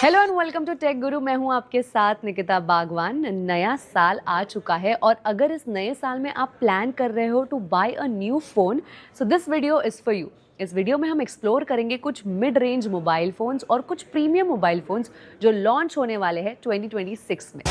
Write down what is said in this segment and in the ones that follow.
Hello and welcome to Tech Guru. मैं हूं आपके साथ निकिता बागवान। नया साल आ चुका है और अगर इस नए साल में आप प्लान कर रहे हो to buy a new phone, so this video is for you. इस वीडियो में हम एक्सप्लोर करेंगे कुछ मिड रेंज मोबाइल फोन्स और कुछ प्रीमियम मोबाइल फोन्स जो लॉन्च होने वाले हैं 2026 में।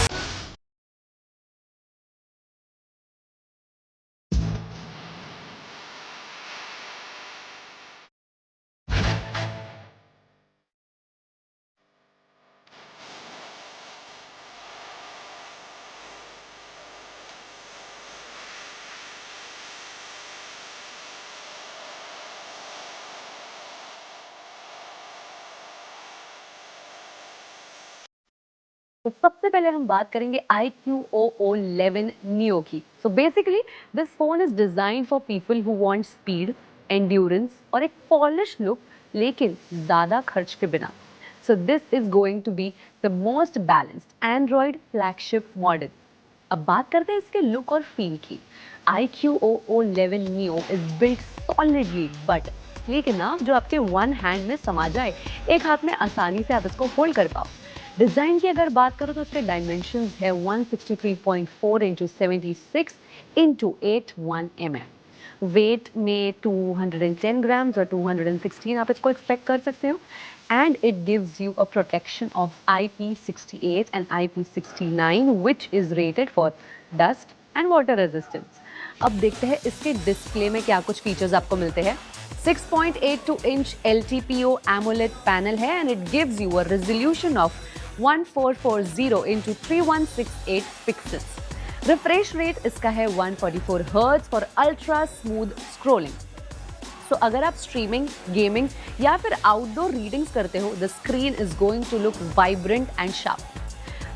तो सबसे पहले हम बात करेंगे iQOO11 Neo की। So basically this phone is design for people who want speed, endurance और एक पॉलिश लुक, लेकिन ज्यादा खर्च के बिना। So this is going to be the most balanced Android flagship model. अब बात करते हैं इसके लुक और फील की। iQOO11 Neo is built solidly but लेकिन ना जो आपके वन हैंड में समा जाए, एक हाथ में आसानी से आप इसको होल्ड कर पाओ। डिजाइन की अगर बात करो तो इसके डायमेंशंस है 163.4 इंटू 76 इंटू 81 mm। वेट में 210 ग्राम्स और 216 आप इसको एक्सपेक्ट कर सकते हो। And it gives you a protection of IP68 and IP69 which is rated for dust and water resistance. अब देखते हैं इसके डिस्प्ले में क्या कुछ फीचर्स आपको मिलते हैं। 6.82 इंच LTPO AMOLED पैनल है and it gives you a resolution of 1440 into 3168 pixels. Refresh rate इसका है 144 hertz for ultra smooth scrolling. So अगर आप स्ट्रीमिंग, गेमिंग या फिर आउटडोर रीडिंग्स करते हो, the screen is going to look vibrant and sharp.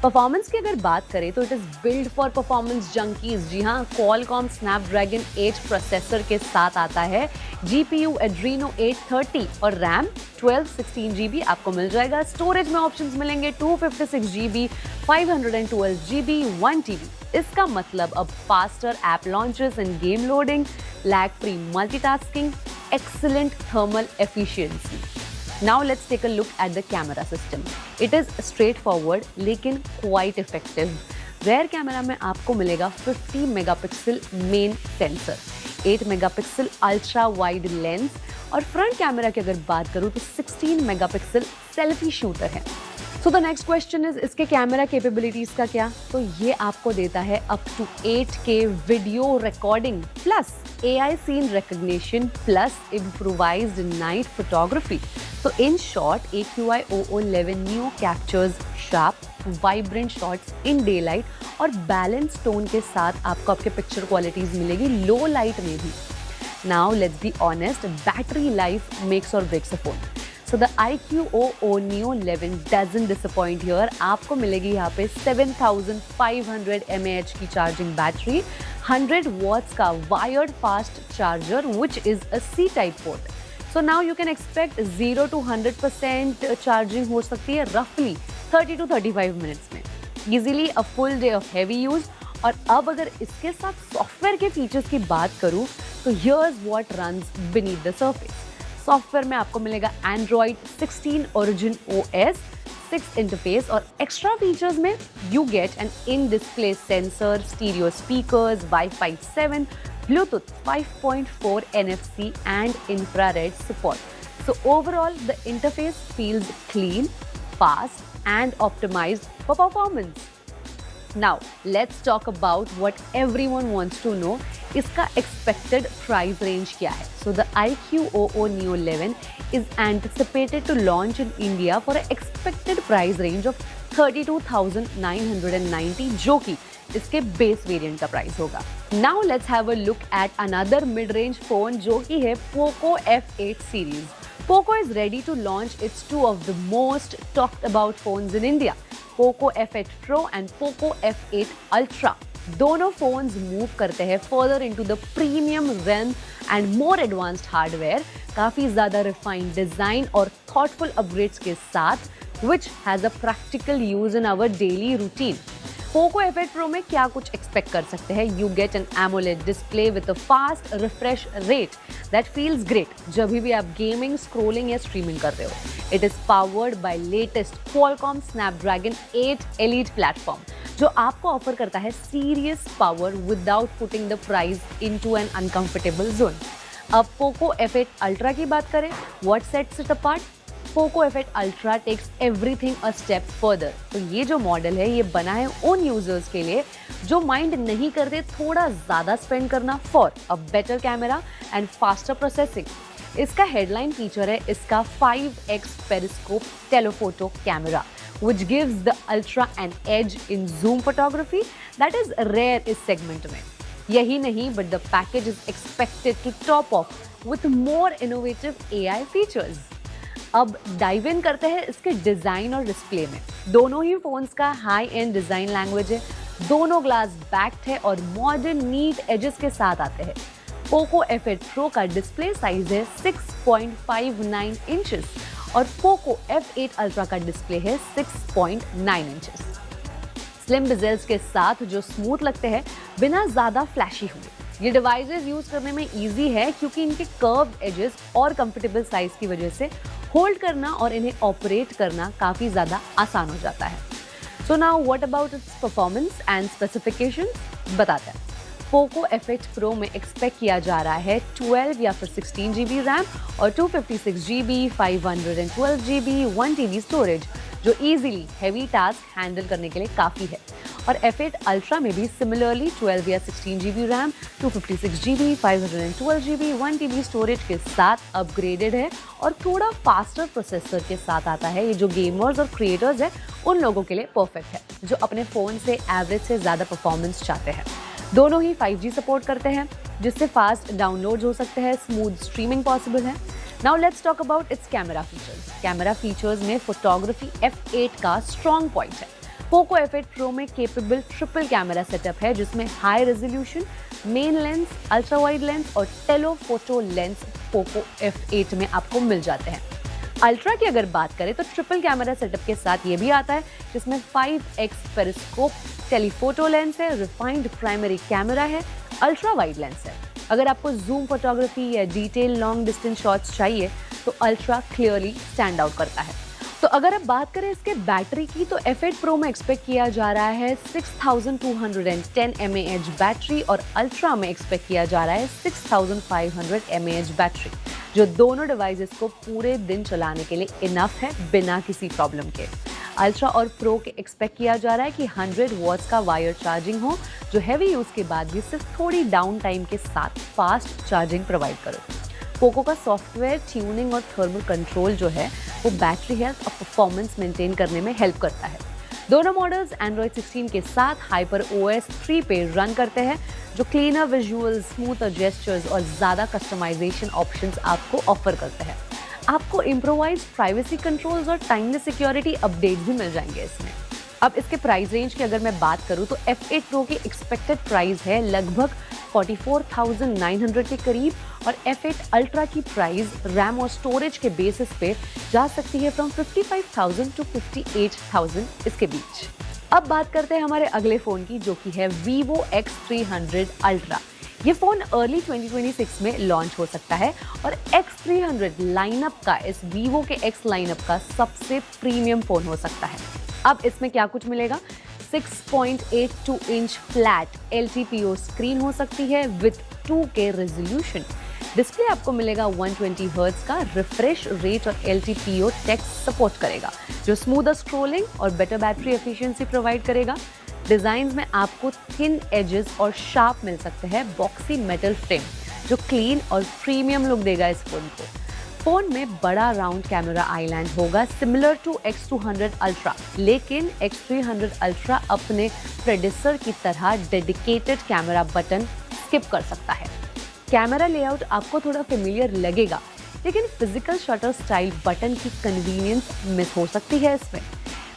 Performance की अगर बात करें तो it is build for performance junkies. जी हाँ, Qualcomm Snapdragon 8 प्रोसेसर के साथ आता है। GPU Adreno 830 और रैम 1216 GB आपको मिल जाएगा। स्टोरेज में ऑप्शंस मिलेंगे 256 GB, 512 GB, 1 TB। इसका मतलब अब faster app launches end game loading, lag free multitasking, excellent thermal efficiency. Now let's take a look at the camera system. It is straightforward लेकिन quite effective. Rear camera में आपको मिलेगा 50 megapixel main sensor, 8 megapixel ultra wide lens और front camera की अगर बात करूँ तो 16 मेगापिक्सल सेल्फी शूटर है। So the next question is इसके कैमरा कैपेबिलिटीज का क्या? तो ये आपको देता है up to 8K video recording plus AI scene recognition plus improvised night photography. So in short, iQOO11 Neo captures sharp, vibrant shots in daylight और balance tone के साथ आपको आपके पिक्चर क्वालिटीज मिलेगी लो लाइट में भी। Now let's be honest, battery life makes or breaks a phone. So the iQOO Neo 11 doesn't disappoint here. आपको मिलेगी यहाँ पे 7500 mAh की चार्जिंग बैटरी, 100 watts का wired fast charger which is a C-type port. So now you can expect 0 to 100% charging हो सकती है रफली 30 to 35 मिनट्स में, easily a full day of heavy use. और अब अगर इसके साथ सॉफ्टवेयर के फीचर्स की बात करूं तो here's what runs beneath the surface. Software में आपको मिलेगा Android 16 Origin OS 6 इंटरफेस और एक्स्ट्रा फीचर्स में you get an in display sensor, stereo speakers, Wi-Fi 7, Bluetooth 5.4 NFC and infrared support. So overall, the interface feels clean, fast and optimized for performance. Now, let's talk about what everyone wants to know. इसका expected price range क्या है? So the iQOO Neo 11 is anticipated to launch in India for an expected price range of 32,990 जो कि इसके base variant का price होगा। Now let's have a look at another mid-range phone जो कि है Poco F8 series. Poco is ready to launch its two of the most talked about phones in India, Poco F8 Pro and Poco F8 Ultra. दोनों phones move करते हैं further into the premium realm and more advanced hardware, काफी ज़्यादा refined design और thoughtful upgrades के साथ, which has a practical use in our daily routine. Poco F8 Pro में क्या कुछ एक्सपेक्ट कर सकते हैं? You get N AMOLED display with a fast refresh rate that feels great जब भी आप गेमिंग, स्क्रोलिंग या स्ट्रीमिंग कर रहे हो। It is powered by latest Qualcomm Snapdragon 8 Elite platform, जो आपको ऑफर करता है serious power without putting the price into an uncomfortable zone. अब पोको F8 Ultra की बात करें, what sets it apart? Poco F8 Ultra takes everything a step further। तो ये जो मॉडल है ये बना है उन यूजर्स के लिए जो माइंड नहीं करते थोड़ा ज्यादा स्पेंड करना for a better camera and faster processing. इसका हेडलाइन फीचर है इसका 5x periscope telephoto camera which gives the Ultra an edge in zoom photography that is rare इस सेगमेंट में। यही नहीं, but the package is expected to top off with more innovative AI features। अब dive in करते हैं इसके design और display में। दोनों ही फोन्स का हाई एंड डिजाइन लैंग्वेज है, दोनों ग्लास बैक्ड है और मॉडर्न नीट एजेस के साथ आते हैं। पोको F8 Pro का डिस्प्ले साइज है 6.59 इंचेस और पोको F8 Ultra का डिस्प्ले है 6.9 इंचेस। स्लिम बेजल्स के साथ जो स्मूथ लगते हैं बिना ज्यादा फ्लैशी हुए। ये डिवाइसेस यूज करने में इजी है क्योंकि इनके कर्व्ड एजेस और कंफर्टेबल साइज की वजह से होल्ड करना और इन्हें ऑपरेट करना काफी ज्यादा आसान हो जाता है। So now what about it's performance and specifications, बताते हैं। पोको F8 Pro में एक्सपेक्ट किया जा रहा है 12 या फिर 16 GB रैम और 256 GB 512 GB 1 TB स्टोरेज, जो इजीली हैवी टास्क हैंडल करने के लिए काफ़ी है। और F8 Ultra में भी सिमिलरली 12 या 16 GB RAM 256 GB 512 GB 1 TB storage के साथ अपग्रेडेड है और थोड़ा फास्टर प्रोसेसर के साथ आता है। ये जो गेमर्स और क्रिएटर्स है उन लोगों के लिए परफेक्ट है जो अपने फ़ोन से एवरेज से ज़्यादा परफॉर्मेंस चाहते हैं। दोनों ही 5G सपोर्ट करते हैं जिससे फास्ट डाउनलोड हो सकते हैं, स्मूथ स्ट्रीमिंग पॉसिबल है। Now let's talk about it's camera features. Camera features में फोटोग्राफी F8 का स्ट्रॉन्ग पॉइंट है। पोको F8 Pro में केपेबल ट्रिपल कैमरा सेटअप है जिसमें high resolution main lens, ultra wide lens और टेलीफोटो लेंस पोको F8 में आपको मिल जाते हैं। अल्ट्रा की अगर बात करें तो ट्रिपल कैमरा सेटअप के साथ ये भी आता है जिसमें 5x पेरिस्कोप टेलीफोटो लेंस है, रिफाइंड प्राइमरी कैमरा है, अल्ट्रा वाइड लेंस है। अगर आपको जूम फोटोग्राफी या डिटेल लॉन्ग डिस्टेंस शॉट्स चाहिए तो अल्ट्रा क्लियरली स्टैंड आउट करता है। तो अगर आप बात करें इसके बैटरी की तो F8 Pro में एक्सपेक्ट किया जा रहा है 6210 mAh बैटरी और अल्ट्रा में एक्सपेक्ट किया जा रहा है 6500 mAh बैटरी, जो दोनों डिवाइसेस को पूरे दिन चलाने के लिए इनफ है बिना किसी प्रॉब्लम के। अल्ट्रा और प्रो के एक्सपेक्ट किया जा रहा है कि 100 वॉट्स का वायर चार्जिंग हो, जो हैवी यूज के बाद भी सिर्फ थोड़ी डाउन टाइम के साथ फास्ट चार्जिंग प्रोवाइड करो। पोको का सॉफ्टवेयर ट्यूनिंग और थर्मल कंट्रोल जो है वो बैटरी हेल्थ और परफॉर्मेंस मेंटेन करने में हेल्प करता है। दोनों मॉडल्स Android 16 के साथ HyperOS 3 पे रन करते हैं, जो क्लीनर विजुअल्स, स्मूथर जेस्चर्स और ज़्यादा कस्टमाइजेशन ऑप्शंस आपको ऑफर करते हैं। आपको इम्प्रोवाइज्ड प्राइवेसी कंट्रोल्स और टाइमली सिक्योरिटी अपडेट भी मिल जाएंगे इसमें। अब इसके प्राइस रेंज की अगर मैं बात करूँ तो F8 Pro की एक्सपेक्टेड प्राइस है लगभग 44,900 के करीब और F8 Ultra की प्राइस रैम और स्टोरेज के बेसिस पे जा सकती है फ्रॉम 55,000 टू 58,000 इसके बीच। अब बात करते हैं हमारे अगले फ़ोन की, जो कि है Vivo X300 Ultra। ये फ़ोन अर्ली 2026 में लॉन्च हो सकता है और X300 लाइनअप का, इस Vivo के X लाइनअप का सबसे प्रीमियम फ़ोन हो सकता है। अब इसमें क्या कुछ मिलेगा? 6.82 इंच फ्लैट LTPO स्क्रीन हो सकती है विद 2K रेजोल्यूशन। डिस्प्ले आपको मिलेगा 120 हर्ट्ज का, रिफ्रेश रेट और LTPO टेक्स्ट सपोर्ट करेगा, जो स्मूदर स्क्रोलिंग और बेटर बैटरी एफिशिएंसी प्रोवाइड करेगा। डिजाइन में आपको थिन एजेस और शार्प मिल सकते हैं बॉक्सी मेटल फ्रेम, जो क्लीन और प्रीमियम लुक देगा इस फोन को। फोन में बड़ा राउंड कैमरा आइलैंड होगा सिमिलर टू X200 Ultra, लेकिन X300 Ultra अपने प्रेडिसर की तरह डेडिकेटेड कैमरा बटन स्किप कर सकता है। कैमरा लेआउट आपको थोड़ा फेमिलियर लगेगा, लेकिन फिजिकल शटर स्टाइल बटन की कन्वीनियंस मिस हो सकती है इसमें।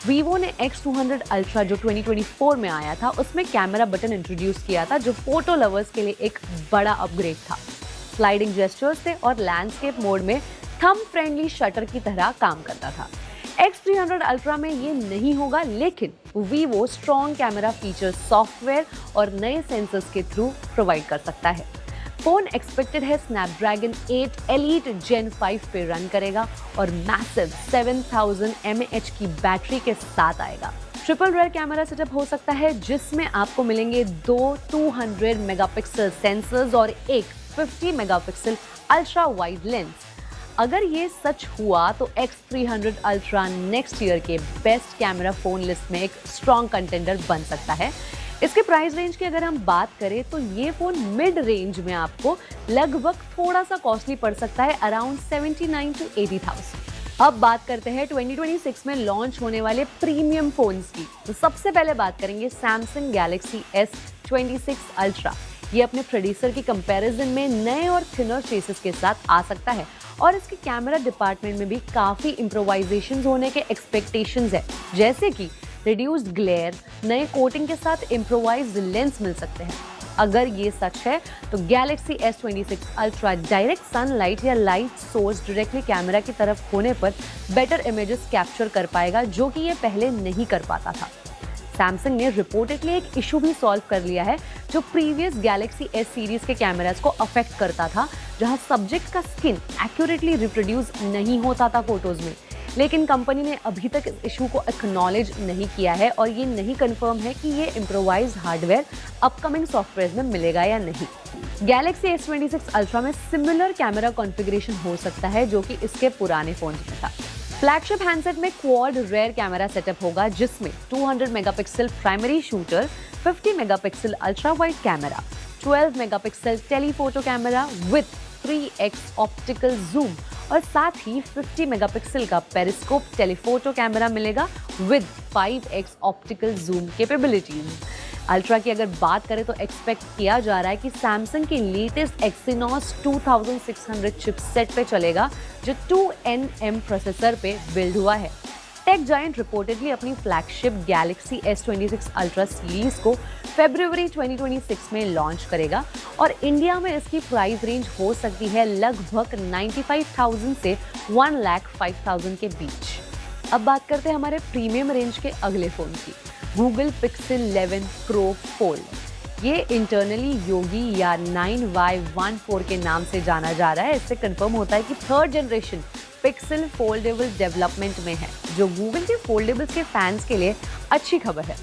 Vivo ने X200 Ultra जो 2024 में आया था उसमें कैमरा बटन इंट्रोड्यूस किया था, जो फोटो लवर्स के लिए एक बड़ा अपग्रेड था। स्लाइडिंग जेस्चर्स थे और लैंडस्केप मोड में थंब फ्रेंडली शटर की तरह काम करता था। X300 Ultra में ये नहीं होगा, लेकिन Vivo strong camera feature software और नए सेंसर्स के थ्रू प्रोवाइड कर सकता है। फोन एक्सपेक्टेड है स्नैपड्रैगन 8 Elite Gen 5 पे रन करेगा और मैसिव 7000 mAh की बैटरी के साथ आएगा। ट्रिपल रेयर कैमरा सेटअप हो सकता है, जिसमें आपको मिलेंगे दो 200 मेगापिक्सल सेंसर्स और एक 50 मेगापिक्सल अल्ट्रा वाइड लेंस। अगर ये सच हुआ तो X300 Ultra नेक्स्ट ईयर के बेस्ट कैमरा फोन लिस्ट में एक स्ट्रॉन्ग कंटेंडर बन सकता है। इसके प्राइस रेंज की अगर हम बात करें तो ये फोन मिड रेंज में आपको लगभग थोड़ा सा कॉस्टली पड़ सकता है, अराउंड 79 to 80,000। अब बात करते हैं 2026 में लॉन्च होने वाले प्रीमियम फोन्स की। तो सबसे पहले बात करेंगे Samsung Galaxy S26 Ultra। ये अपने प्रोड्यूसर की कंपैरिजन में नए और थिनर फेसेस के साथ आ सकता है और इसके कैमरा डिपार्टमेंट में भी काफी इम्प्रोवाइजेशंस होने के एक्सपेक्टेशंस है, जैसे कि रिड्यूस्ड ग्लेयर, नए कोटिंग के साथ इम्प्रोवाइज्ड लेंस मिल सकते हैं। अगर ये सच है तो Galaxy S26 Ultra direct sunlight या लाइट सोर्स डायरेक्टली कैमरा की तरफ होने पर बेटर इमेजेस कैप्चर कर पाएगा, जो कि ये पहले नहीं कर पाता था। सैमसंग ने रिपोर्टेडली एक इशू भी सॉल्व कर लिया है जो प्रीवियस Galaxy S सीरीज के कैमरास को अफेक्ट करता था, जहां सब्जेक्ट का स्किन एक्यूरेटली रिप्रोड्यूस नहीं होता था फोटोज में। लेकिन कंपनी ने अभी तक इस इशू को एक्नॉलेज नहीं किया है और ये नहीं कंफर्म है कि ये इम्प्रोवाइज्ड हार्डवेयर अपकमिंग सॉफ्टवेयर में मिलेगा या नहीं। Galaxy S26 Ultra में सिमिलर कैमरा कॉन्फ़िगरेशन हो सकता है जो कि इसके पुराने फोन में था। फ्लैगशिप हैंडसेट में क्वाड रेयर कैमरा सेटअप होगा, जिसमें 200 megapixel primary shooter, 50 megapixel ultra wide camera, 12 megapixel telephoto camera with 3x optical zoom और साथ ही 50 मेगापिक्सल का पेरिस्कोप टेलीफोटो कैमरा मिलेगा with 5x optical zoom capabilities. Ultra की अगर बात करें तो एक्सपेक्ट किया जा रहा है कि सैमसंग की लेटेस्ट Exynos 2600 चिपसेट पे चलेगा, जो 2nm प्रोसेसर पे बिल्ड हुआ है। टेक जायंट रिपोर्टेडली अपनी flagship Galaxy S26 Ultra series को फरवरी 2026 में लॉन्च करेगा और इंडिया में इसकी प्राइस रेंज हो सकती है लगभग 95,000 से 1,05,000 के बीच। अब बात करते हैं हमारे प्रीमियम रेंज के अगले फोन की, Google Pixel 11 Pro Fold। ये इंटरनली योगी या 9Y14 के नाम से जाना जा रहा है। इससे कंफर्म होता है कि third generation pixel foldable development में है, जो गूगल के फोल्डेबल्स के फैंस के लिए अच्छी खबर है।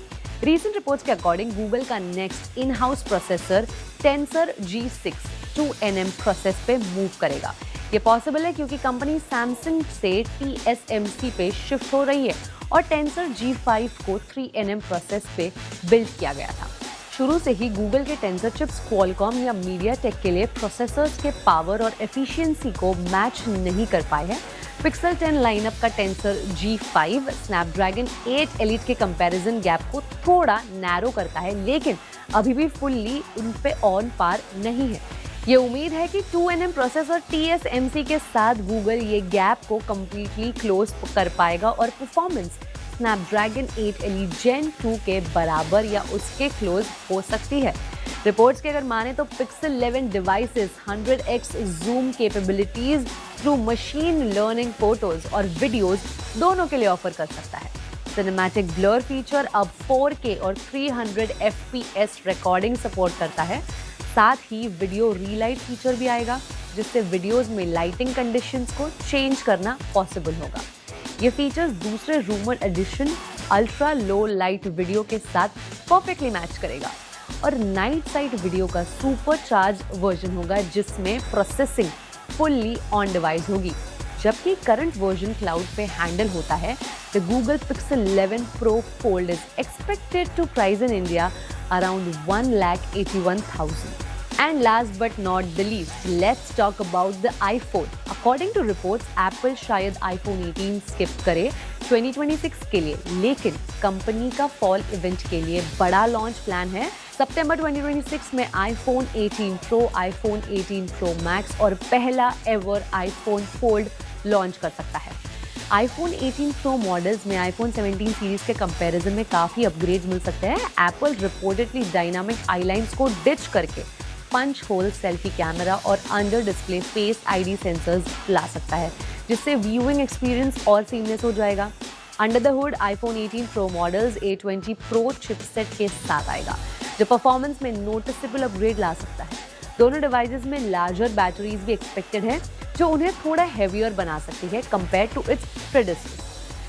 रीसेंट रिपोर्ट्स के अकॉर्डिंग गूगल का next in house processor Tensor G6 2nm process पे मूव करेगा। ये पॉसिबल है क्योंकि कंपनी सैमसंग से TSMC पे शिफ्ट हो रही है और Tensor G5 को 3nm प्रोसेस पे बिल्ड किया गया था। शुरू से ही गूगल के टेंसर चिप्स क्वालकॉम या मीडियाटेक के लिए प्रोसेसर्स के पावर और एफिशिएंसी को मैच नहीं कर पाए हैं। पिक्सल 10 लाइनअप का Tensor G5 स्नैपड्रैगन 8 Elite के कंपैरिजन गैप को थोड़ा नैरो करता है, लेकिन अभी भी फुल्ली उन पे ऑन पार नहीं है। ये उम्मीद है कि 2nm प्रोसेसर TSMC के साथ गूगल ये गैप को कम्प्लीटली क्लोज कर पाएगा और परफॉर्मेंस स्नैपड्रैगन 8 Elite Gen 2 के बराबर या उसके क्लोज हो सकती है। रिपोर्ट्स के अगर माने तो Pixel 11 devices 100x zoom capabilities through machine learning photos और वीडियोस दोनों के लिए ऑफर कर सकता है। सिनेमैटिक ब्लर फीचर अब 4K और 300 FPS रिकॉर्डिंग सपोर्ट करता है। साथ ही वीडियो रीलाइट फीचर भी आएगा, जिससे वीडियोस में लाइटिंग कंडीशंस को चेंज करना पॉसिबल होगा। ये फीचर्स दूसरे rumour edition ultra low light video के साथ परफेक्टली मैच करेगा और नाइट साइड वीडियो का सुपर चार्ज वर्जन होगा, जिसमें प्रोसेसिंग फुल्ली ऑन डिवाइस होगी। जबकि करंट वर्जन क्लाउड पे हैंडल होता है, the Google Pixel 11 Pro Fold is expected to price in India around 1,81,000. And last but not the least, let's talk about the iPhone. According to reports, Apple शायद iPhone 18 skip करे 2026 के लिए, लेकिन company का fall event के लिए बड़ा launch plan है। सितंबर 2026 में iPhone 18 Pro, iPhone 18 Pro Max और पहला एवर iPhone Fold लॉन्च कर सकता है। iPhone 18 Pro मॉडल्स में iPhone 17 सीरीज के कंपैरिजन में काफ़ी अपग्रेड मिल सकते हैं। Apple रिपोर्टेडली डायनामिक आईलाइंस को डिच करके पंच होल सेल्फी कैमरा और under display face ID sensors ला सकता है, जिससे व्यूइंग एक्सपीरियंस और सीमलेस हो जाएगा। Under the hood iPhone 18 Pro models A20 Pro chipset के साथ आएगा, जो परफॉर्मेंस में नोटिसेबल अपग्रेड ला सकता है। दोनों डिवाइसेस में लार्जर बैटरीज भी एक्सपेक्टेड है, जो उन्हें थोड़ा हेवियर बना सकती है compare to its predecessor.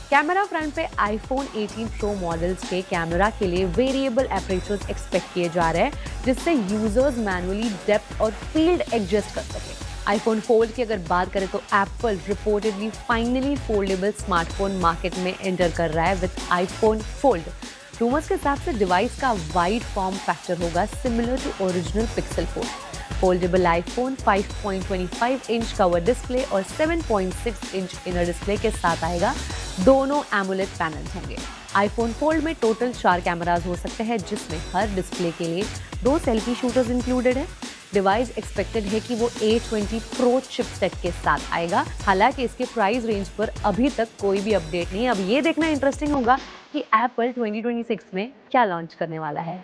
Camera front पे iPhone 18 Pro मॉडल्स के कैमरा के लिए वेरिएबल एपर्चर्स एक्सपेक्ट किए जा रहे हैं, जिससे यूजर्स मैनुअली डेप्थ और फील्ड एडजस्ट कर सकें। iPhone फोल्ड की अगर बात करें तो Apple reportedly finally foldable smartphone market में एंटर कर रहा है विद iPhone फोल्ड। रूमर्स के हिसाब से डिवाइस का वाइड फॉर्म फैक्टर होगा similar to original Pixel phone. Foldable iPhone 5.25 inch cover display और 7.6 इंच इनर डिस्प्ले के साथ आएगा। दोनों एमोलेड पैनल्स होंगे। iPhone फोल्ड में टोटल 4 कैमरास हो सकते हैं, जिसमें हर डिस्प्ले के लिए 2 सेल्फी शूटर्स इंक्लूडेड है। डिवाइस एक्सपेक्टेड है कि वो A20 Pro चिपसेट के साथ आएगा। हालांकि इसके प्राइस रेंज पर अभी तक कोई भी अपडेट नहीं है। अब ये देखना इंटरेस्टिंग होगा कि एप्पल 2026 में क्या लॉन्च करने वाला है।